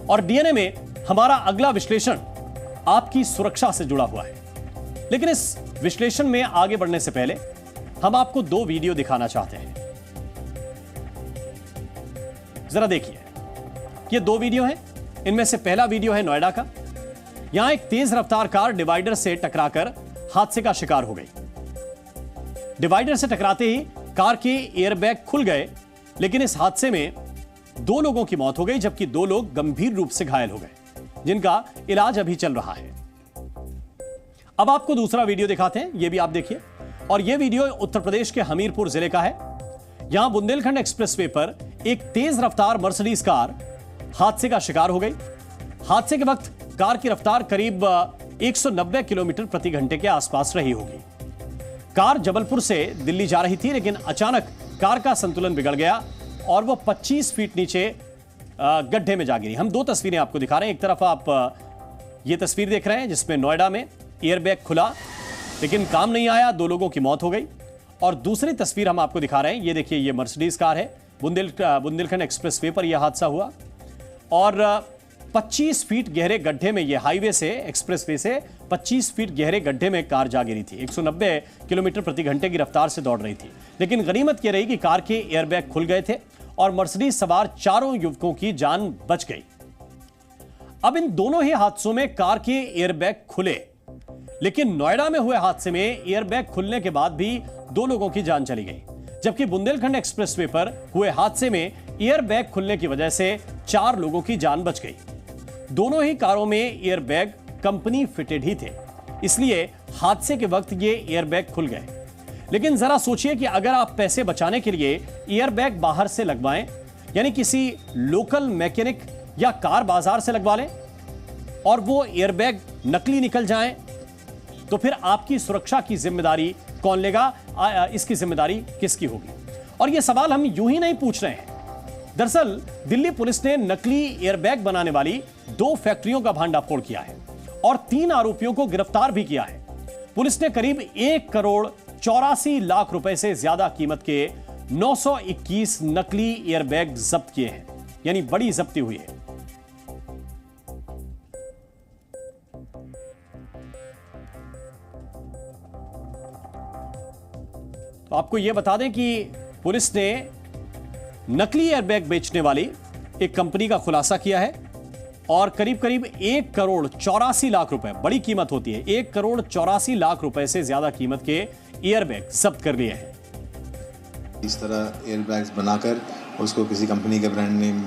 और डीएनए में हमारा अगला विश्लेषण आपकी सुरक्षा से जुड़ा हुआ है। लेकिन इस विश्लेषण में आगे बढ़ने से पहले हम आपको दो वीडियो दिखाना चाहते हैं। जरा देखिए, ये दो वीडियो हैं। इनमें से पहला वीडियो है नोएडा का। यहां एक तेज रफ्तार कार डिवाइडर से टकराकर हादसे का शिकार हो गई। डिवाइडर से टकराते ही कार के एयरबैग खुल गए, लेकिन इस हादसे में दो लोगों की मौत हो गई, जबकि दो लोग गंभीर रूप से घायल हो गए, जिनका इलाज अभी चल रहा है। अब आपको दूसरा वीडियो दिखाते हैं, यह भी आप देखिए। और यह वीडियो उत्तर प्रदेश के हमीरपुर जिले का है। यहां बुंदेलखंड एक्सप्रेसवे पर एक तेज रफ्तार मर्सिडीज कार हादसे का शिकार हो गई। हादसे के वक्त कार की रफ्तार करीब 190 किलोमीटर प्रति घंटे के आसपास रही होगी। कार जबलपुर से दिल्ली जा रही थी, लेकिन अचानक कार का संतुलन बिगड़ गया और वो 25 फीट नीचे गड्ढे में जा गिरी। हम दो तस्वीरें आपको दिखा रहे हैं। एक तरफ आप ये तस्वीर देख रहे हैं जिसमें नोएडा में एयरबैग खुला, लेकिन काम नहीं आया, दो लोगों की मौत हो गई। और दूसरी तस्वीर हम आपको दिखा रहे हैं, ये देखिए, ये मर्सिडीज कार है। बुंदेलखंड एक्सप्रेसवे पर यह हादसा हुआ और 25 फीट गहरे गड्ढे में, यह हाईवे से, एक्सप्रेसवे से 25 फीट गहरे गड्ढे में कार जा गिरी थी। 190 किलोमीटर प्रति घंटे की रफ्तार से दौड़ रही थी, लेकिन गनीमत यह रही कि कार के एयरबैग खुल गए थे और मर्सिडीज सवार चारों युवकों की जान बच गई। अब इन दोनों ही हादसों में कार के एयरबैग खुले, लेकिन नोएडा में हुए हादसे में एयरबैग खुलने के बाद भी दो लोगों की जान चली गई, जबकि बुंदेलखंड एक्सप्रेसवे पर हुए हादसे में एयरबैग खुलने की वजह से 4 लोगों की जान बच गई। दोनों ही कारों में एयरबैग कंपनी फिटेड ही थे, इसलिए हादसे के वक्त ये एयरबैग खुल गए। लेकिन जरा सोचिए कि अगर आप पैसे बचाने के लिए एयरबैग बाहर से लगवाएं, यानी किसी लोकल मैकेनिक या कार बाजार से लगवा लें, और वो एयरबैग नकली निकल जाएं, तो फिर आपकी सुरक्षा की जिम्मेदारी कौन लेगा? इसकी जिम्मेदारी किसकी होगी? और यह सवाल हम यूं ही नहीं पूछ रहे हैं। दरअसल दिल्ली पुलिस ने नकली एयरबैग बनाने वाली 2 फैक्ट्रियों का भांडाफोड़ किया है और 3 आरोपियों को गिरफ्तार भी किया है। पुलिस ने करीब 1 करोड़ 84 लाख रुपए से ज्यादा कीमत के 921 नकली एयरबैग जब्त किए हैं, यानी बड़ी जब्ती हुई है। तो आपको यह बता दें कि पुलिस ने नकली एयरबैग बेचने वाली एक कंपनी का खुलासा किया है और करीब 1 करोड़ 84 लाख रुपए, बड़ी कीमत होती है, 1 करोड़ 84 लाख रुपए से ज्यादा कीमत के एयरबैग जब्त कर लिए हैं। इस तरह एयरबैग्स बनाकर उसको किसी कंपनी के ब्रांड नेम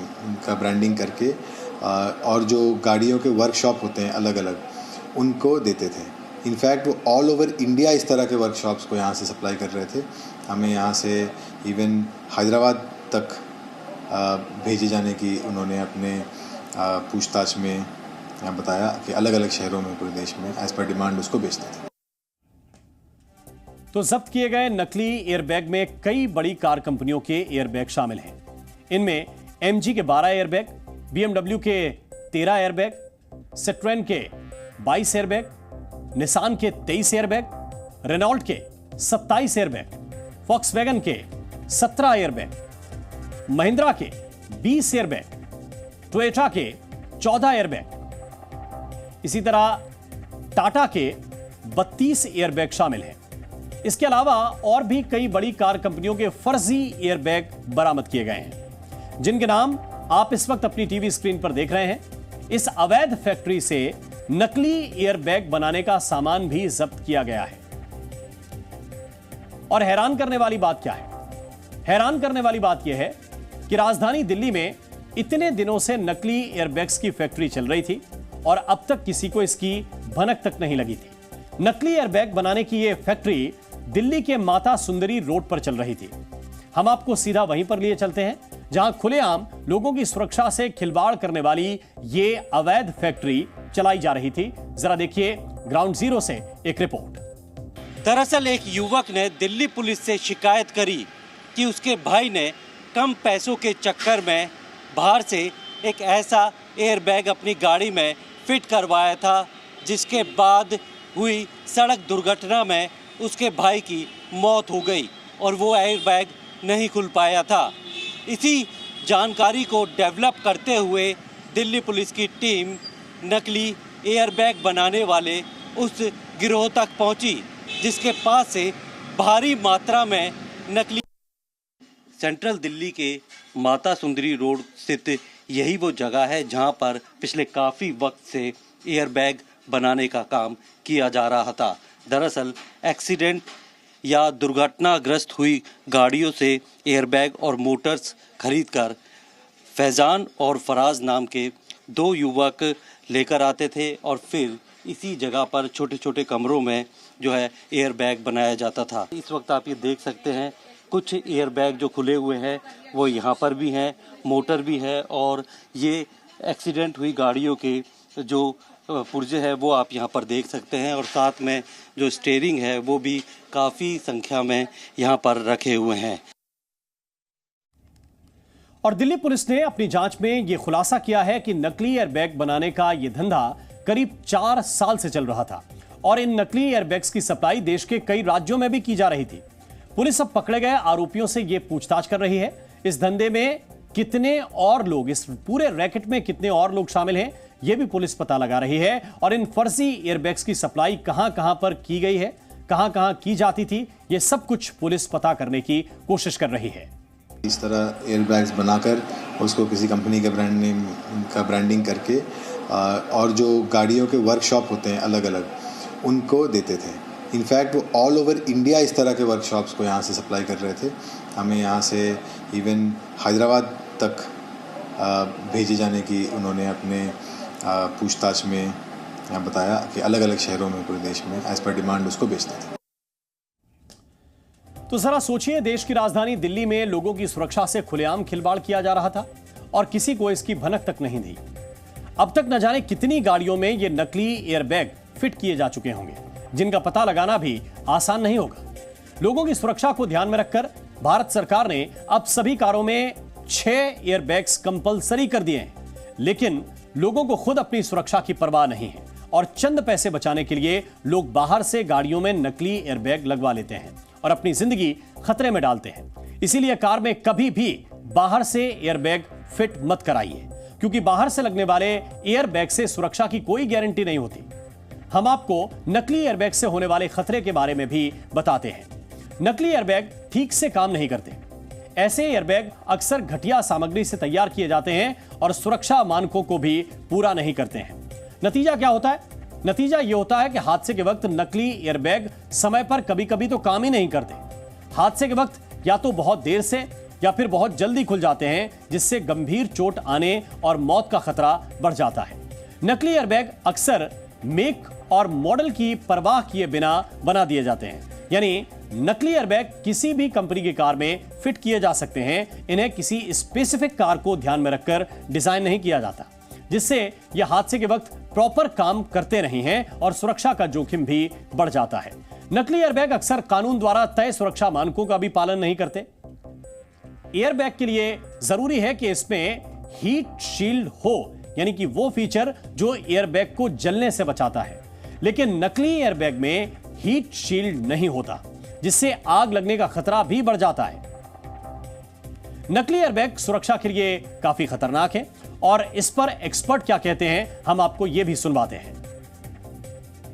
का ब्रांडिंग करके और जो गाड़ियों के वर्कशॉप होते हैं अलग अलग, उनको देते थे। इनफैक्ट वो ऑल ओवर इंडिया इस तरह के वर्कशॉप्स को यहाँ से सप्लाई कर रहे थे। हमें यहाँ से इवन हैदराबाद तक भेजे जाने की उन्होंने अपने पूछताछ में बताया कि अलग अलग शहरों में पूरे देश में एज पर डिमांड उसको बेचते थे। तो जब्त किए गए नकली एयरबैग में कई बड़ी कार कंपनियों के एयरबैग शामिल हैं। इनमें एमजी के 12 एयरबैग, बीएमडब्ल्यू के 13 एयरबैग, सिट्रोएन के 22 एयरबैग, निसान के 23 एयरबैग, रेनॉल्ट के 27 एयरबैग, फॉक्सवैगन के 17 एयरबैग, महिंद्रा के 20 एयरबैग, टोयोटा के 14 एयरबैग, इसी तरह टाटा के 32 एयरबैग शामिल हैं। इसके अलावा और भी कई बड़ी कार कंपनियों के फर्जी एयरबैग बरामद किए गए हैं, जिनके नाम आप इस वक्त अपनी टीवी स्क्रीन पर देख रहे हैं। इस अवैध फैक्ट्री से नकली एयरबैग बनाने का सामान भी जब्त किया गया है। और हैरान करने वाली बात क्या है? हैरान करने वाली बात यह है कि राजधानी दिल्ली में इतने दिनों से नकली एयरबैग्स की फैक्ट्री चल रही थी और अब तक किसी को इसकी भनक तक नहीं लगी थी। नकली एयरबैग बनाने की यह फैक्ट्री दिल्ली के माता सुंदरी रोड पर चल रही थी। हम आपको सीधा वहीं पर लिए चलते हैं जहां खुलेआम लोगों की सुरक्षा से खिलवाड़ करने वाली ये अवैध फैक्ट्री चलाई जा रही थी। जरा देखिए ग्राउंड जीरो से एक रिपोर्ट। दरअसल एक युवक ने दिल्ली पुलिस से शिकायत करी कि उसके भाई ने कम पैसों के चक्कर में बाहर से एक ऐसा एयरबैग अपनी गाड़ी में फिट करवाया था, जिसके बाद हुई सड़क दुर्घटना में उसके भाई की मौत हो गई और वो एयरबैग नहीं खुल पाया था। इसी जानकारी को डेवलप करते हुए दिल्ली पुलिस की टीम नकली एयरबैग बनाने वाले उस गिरोह तक पहुंची जिसके पास से भारी मात्रा में नकली। सेंट्रल दिल्ली के माता सुंदरी रोड स्थित यही वो जगह है जहां पर पिछले काफ़ी वक्त से एयरबैग बनाने का काम किया जा रहा था। दरअसल एक्सीडेंट या दुर्घटनाग्रस्त हुई गाड़ियों से एयरबैग और मोटर्स खरीदकर फैज़ान और फराज नाम के दो युवक लेकर आते थे और फिर इसी जगह पर छोटे छोटे कमरों में जो है एयरबैग बनाया जाता था। इस वक्त आप ये देख सकते हैं कुछ एयरबैग जो खुले हुए हैं वो यहाँ पर भी हैं, मोटर भी है और ये एक्सीडेंट हुई गाड़ियों के जो पुर्जे हैं वो आप यहाँ पर देख सकते हैं और साथ में जो स्टीयरिंग है वो भी काफ़ी संख्या में यहाँ पर रखे हुए हैं। और दिल्ली पुलिस ने अपनी जांच में ये खुलासा किया है कि नकली एयरबैग बनाने का ये धंधा करीब 4 साल से चल रहा था और इन नकली एयरबैग्स की सप्लाई देश के कई राज्यों में भी की जा रही थी। पुलिस अब पकड़े गए आरोपियों से यह पूछताछ कर रही है। इस धंधे में कितने और लोग, इस पूरे रैकेट में कितने और लोग शामिल हैं, यह भी पुलिस पता लगा रही है और इन फर्जी एयरबैग्स की सप्लाई कहां-कहां पर की गई है, कहां-कहां की जाती थी, यह सब कुछ पुलिस पता करने की कोशिश कर रही है। इस तरह एयरबैग्स बनाकर उसको किसी कंपनी के ब्रांड नेम का ब्रांडिंग करके और जो गाड़ियों के वर्कशॉप होते हैं अलग अलग उनको देते थे। इनफैक्ट वो ऑल ओवर इंडिया इस तरह के वर्कशॉप्स को यहाँ से सप्लाई कर रहे थे। हमें यहाँ से इवन हैदराबाद तक भेजे जाने की उन्होंने अपने पूछताछ में बताया कि अलग अलग शहरों में पूरे देश में एज पर डिमांड उसको बेचते थे। तो जरा सोचिए, देश की राजधानी दिल्ली में लोगों की सुरक्षा से खुलेआम खिलवाड़ किया जा रहा था और किसी को इसकी भनक तक नहीं दी। अब तक न जाने कितनी गाड़ियों में ये नकली एयरबैग फिट किए जा चुके होंगे जिनका पता लगाना भी आसान नहीं होगा। लोगों की सुरक्षा को ध्यान में रखकर भारत सरकार ने अब सभी कारों में 6 एयरबैग्स कंपलसरी कर दिए हैं, लेकिन लोगों को खुद अपनी सुरक्षा की परवाह नहीं है और चंद पैसे बचाने के लिए लोग बाहर से गाड़ियों में नकली एयरबैग लगवा लेते हैं और अपनी जिंदगी खतरे में डालते हैं। इसीलिए कार में कभी भी बाहर से एयरबैग फिट मत कराइए, क्योंकि बाहर से लगने वाले एयरबैग से सुरक्षा की कोई गारंटी नहीं होती। हम आपको नकली एयरबैग से होने वाले खतरे के बारे में भी बताते हैं। नकली एयरबैग ठीक से काम नहीं करते। ऐसे एयरबैग अक्सर घटिया सामग्री से तैयार किए जाते हैं और सुरक्षा मानकों को भी पूरा नहीं करते हैं। नतीजा क्या होता है? नतीजा यह होता है कि हादसे के वक्त नकली एयरबैग समय पर कभी कभी तो काम ही नहीं करते। हादसे के वक्त या तो बहुत देर से या फिर बहुत जल्दी खुल जाते हैं, जिससे गंभीर चोट आने और मौत का खतरा बढ़ जाता है। नकली एयरबैग अक्सर मेक और मॉडल की परवाह किए बिना बना दिए जाते हैं, यानी नकली एयरबैग किसी भी कंपनी की कार में फिट किए जा सकते हैं। इन्हें किसी स्पेसिफिक कार को ध्यान में रखकर डिजाइन नहीं किया जाता, जिससे यह हादसे के वक्त प्रॉपर काम करते नहीं हैं और सुरक्षा का जोखिम भी बढ़ जाता है। नकली एयरबैग अक्सर कानून द्वारा तय सुरक्षा मानकों का भी पालन नहीं करते। एयरबैग के लिए जरूरी है कि इसमें हीट शील्ड हो, यानी कि वो फीचर जो एयरबैग को जलने से बचाता है, लेकिन नकली एयरबैग में हीट शील्ड नहीं होता, जिससे आग लगने का खतरा भी बढ़ जाता है। नकली एयरबैग सुरक्षा के लिए काफी खतरनाक है और इस पर एक्सपर्ट क्या कहते हैं हम आपको यह भी सुनवाते हैं।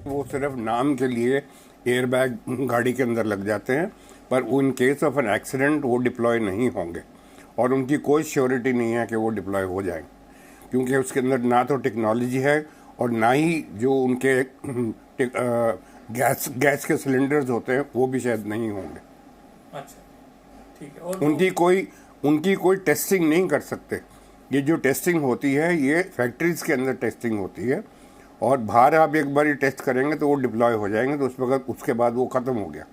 वो सिर्फ नाम के लिए एयरबैग गाड़ी के अंदर लग जाते हैं, पर in case of an accident वो डिप्लॉय नहीं होंगे और उनकी कोई श्योरिटी नहीं है कि वो डिप्लॉय हो जाएंगे, क्योंकि उसके अंदर ना तो टेक्नोलॉजी है और ना ही जो उनके गैस के सिलेंडर्स होते हैं वो भी शायद नहीं होंगे। अच्छा, ठीक है। और उनकी कोई टेस्टिंग नहीं कर सकते। ये जो टेस्टिंग होती है ये फैक्ट्रीज के अंदर टेस्टिंग होती है और बाहर आप एक बार टेस्ट करेंगे तो वो डिप्लॉय हो जाएंगे, तो उस वक्त उसके बाद वो खत्म हो गया।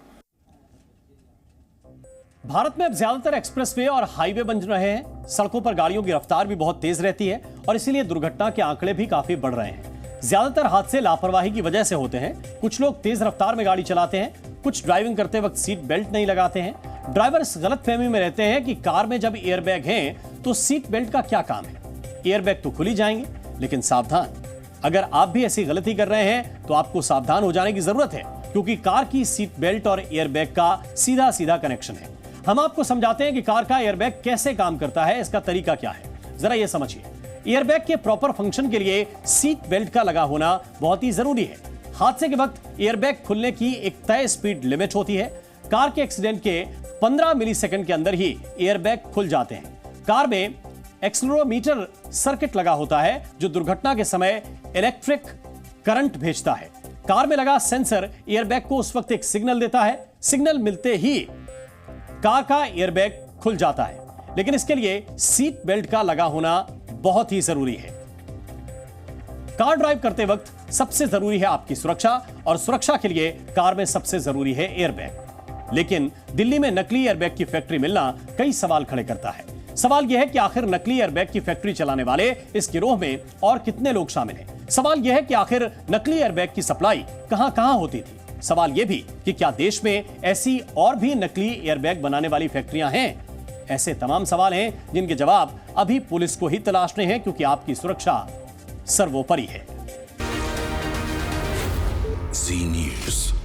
भारत में अब ज्यादातर एक्सप्रेसवे और हाईवे बन रहे हैं। सड़कों पर गाड़ियों की रफ्तार भी बहुत तेज रहती है और इसीलिए दुर्घटना के आंकड़े भी काफी बढ़ रहे हैं। ज्यादातर हादसे लापरवाही की वजह से होते हैं। कुछ लोग तेज रफ्तार में गाड़ी चलाते हैं, कुछ ड्राइविंग करते वक्त सीट बेल्ट नहीं लगाते हैं। ड्राइवर इस गलतफहमी में रहते हैं कि कार में जब एयरबैग हैं तो सीट बेल्ट का क्या काम है। एयरबैग तो खुल ही जाएंगे, लेकिन सावधान, अगर आप भी ऐसी गलती कर रहे हैं तो आपको सावधान हो जाने की जरूरत है, क्योंकि कार की सीट बेल्ट और एयरबैग का सीधा सीधा कनेक्शन है। हम आपको समझाते हैं कि कार का एयरबैग कैसे काम करता है, इसका तरीका क्या है। जरा ये समझिए। एयरबैग के प्रॉपर फंक्शन के लिए सीट बेल्ट का लगा होना बहुत ही जरूरी है। हादसे के वक्त एयरबैग खुलने की एक तय स्पीड लिमिट होती है। कार के एक्सीडेंट के 15 मिलीसेकंड के अंदर ही एयरबैग खुल जाते हैं। कार में एक्सेलेरोमीटर सर्किट लगा होता है जो दुर्घटना के समय इलेक्ट्रिक करंट भेजता है। कार में लगा सेंसर एयरबैग को उस वक्त एक सिग्नल देता है। सिग्नल मिलते ही कार का एयरबैग खुल जाता है, लेकिन इसके लिए सीट बेल्ट का लगा होना बहुत ही जरूरी है। कार ड्राइव करते वक्त सबसे जरूरी है आपकी सुरक्षा, और सुरक्षा के लिए कार में सबसे जरूरी है एयरबैग। लेकिन दिल्ली में नकली एयरबैग की फैक्ट्री मिलना कई सवाल खड़े करता है। सवाल यह है कि आखिर नकली एयरबैग की फैक्ट्री चलाने वाले इस गिरोह में और कितने लोग शामिल हैं। सवाल यह है कि आखिर नकली एयरबैग की सप्लाई कहां-कहां होती थी। सवाल यह भी कि क्या देश में ऐसी और भी नकली एयरबैग बनाने वाली फैक्ट्रियां हैं। ऐसे तमाम सवाल हैं जिनके जवाब अभी पुलिस को ही तलाशने हैं, क्योंकि आपकी सुरक्षा सर्वोपरि है। Zee News.